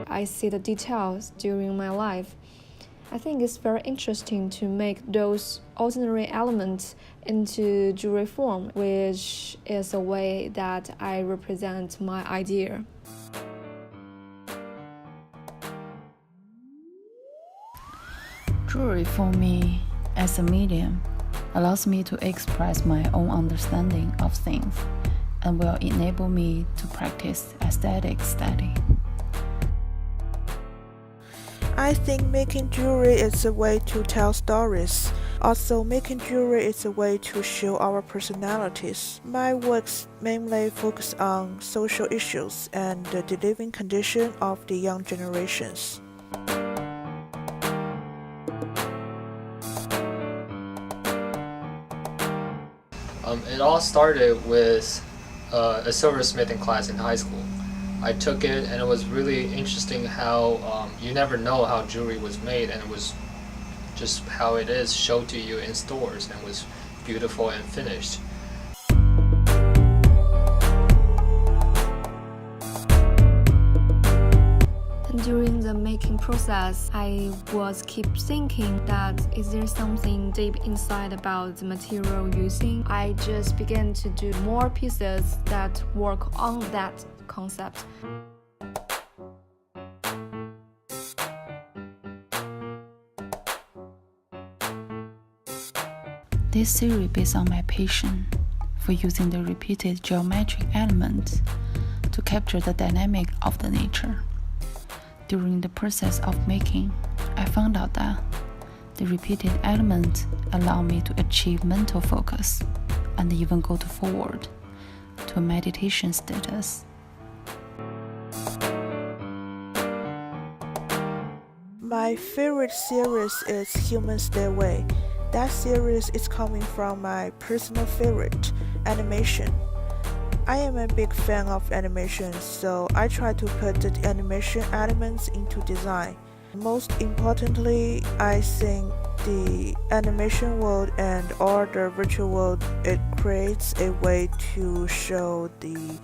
I see the details during my life. I think it's very interesting to make those ordinary elements into jewelry form, which is a way that I represent my idea. Jewelry for me, as a medium, allows me to express my own understanding of things and will enable me to practice aesthetic study. I think making jewelry is a way to tell stories. Also, making jewelry is a way to show our personalities. My works mainly focus on social issues and the living condition of the young generations. It all started with a silversmithing class in high school. I took it and it was really interesting how you never know how jewelry was made, and it was just how it is showed to you in stores and was beautiful and finished. During the making process, I was keep thinking that is there something deep inside about the material using? I just began to do more pieces that work on that concept. This series based on my passion for using the repeated geometric elements to capture the dynamic of the nature. During the process of making, I found out that the repeated elements allow me to achieve mental focus and even go forward to a meditation status. My favorite series is Human Stairway. That series is coming from my personal favorite, animation. I am a big fan of animation, so I try to put the animation elements into design. Most importantly, I think the animation world and all the virtual world, it creates a way to show the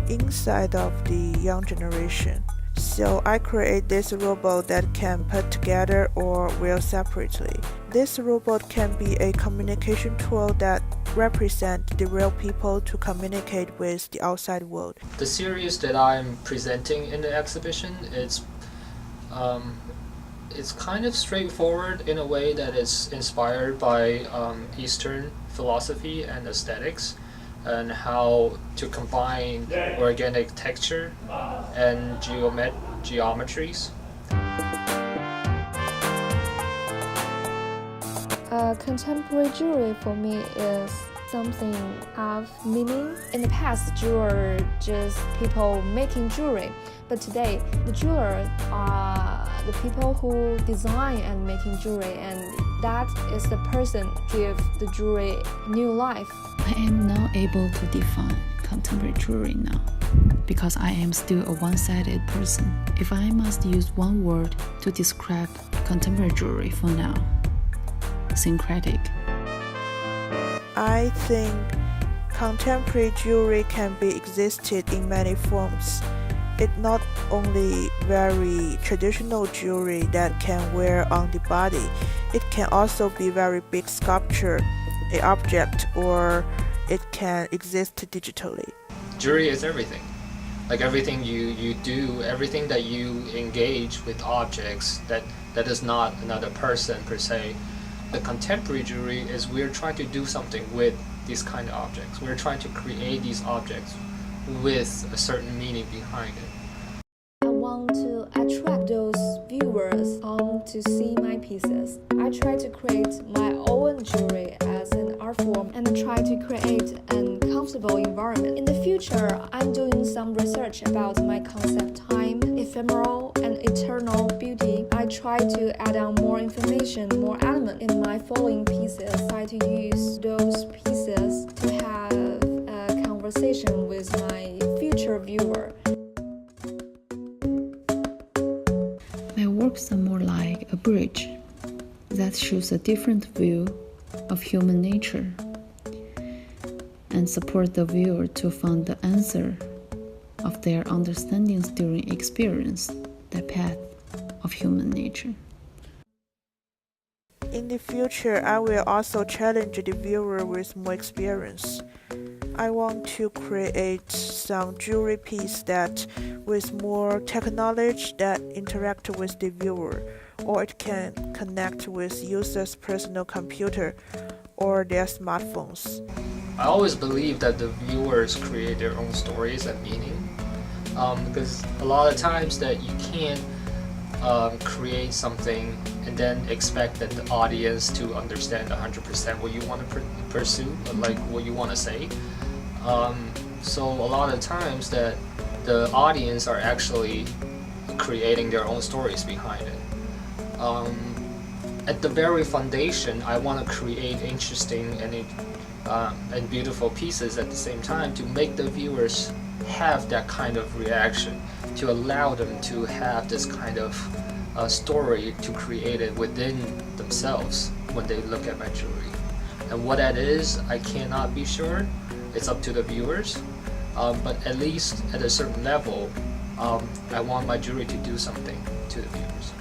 inside of the young generation. So I create this robot that can put together or wear separately. This robot can be a communication tool that represents the real people to communicate with the outside world. The series that I'm presenting in the exhibition it's kind of straightforward in a way that it's inspired by Eastern philosophy and aesthetics, and how to combine organic texture and geometries. Contemporary jewelry for me is something of meaning. In the past, jewelers just people making jewelry, but today the jewelers are the people who design and making jewelry, and that is the person give the jewelry new life. I am now able to define contemporary jewelry now, because I am still a one-sided person. If I must use one word to describe contemporary jewelry for now, syncretic. I think contemporary jewelry can be existed in many forms. It's not only very traditional jewelry that can wear on the body, it can also be very big sculpture, an object, or it can exist digitally. Jewelry is everything. Like everything you do, everything that you engage with objects that is not another person per se. The contemporary jewelry is we're trying to do something with these kind of objects. We're trying to create these objects with a certain meaning behind it. I want to attract those viewers to see my pieces. I try to create my own jewelry as an art form and try to create a comfortable environment. In the future, I'm doing some research about my concept time, ephemeral and eternal beauty. I try to add on more information, more element in my following pieces. I try to use those pieces to have a conversation with my future viewer. My works are more like a bridge that shows a different view of human nature and support the viewer to find the answer of their understandings during experience. the path of human nature. In the future, I will also challenge the viewer with more experience. I want to create some jewelry piece that with more technology that interact with the viewer, or it can connect with users' personal computer or their smartphones. I always believe that the viewers create their own stories and meaning, because a lot of times that you can't create something and then expect that the audience to understand 100% what you want to pursue, like what you want to say. So a lot of times that the audience are actually creating their own stories behind it. At the very foundation, I want to create interesting and beautiful pieces at the same time to make the viewers have that kind of reaction, to allow them to have this kind of story to create it within themselves when they look at my jewelry. And what that is, I cannot be sure. It's up to the viewers. But at least at a certain level, I want my jewelry to do something to the viewers.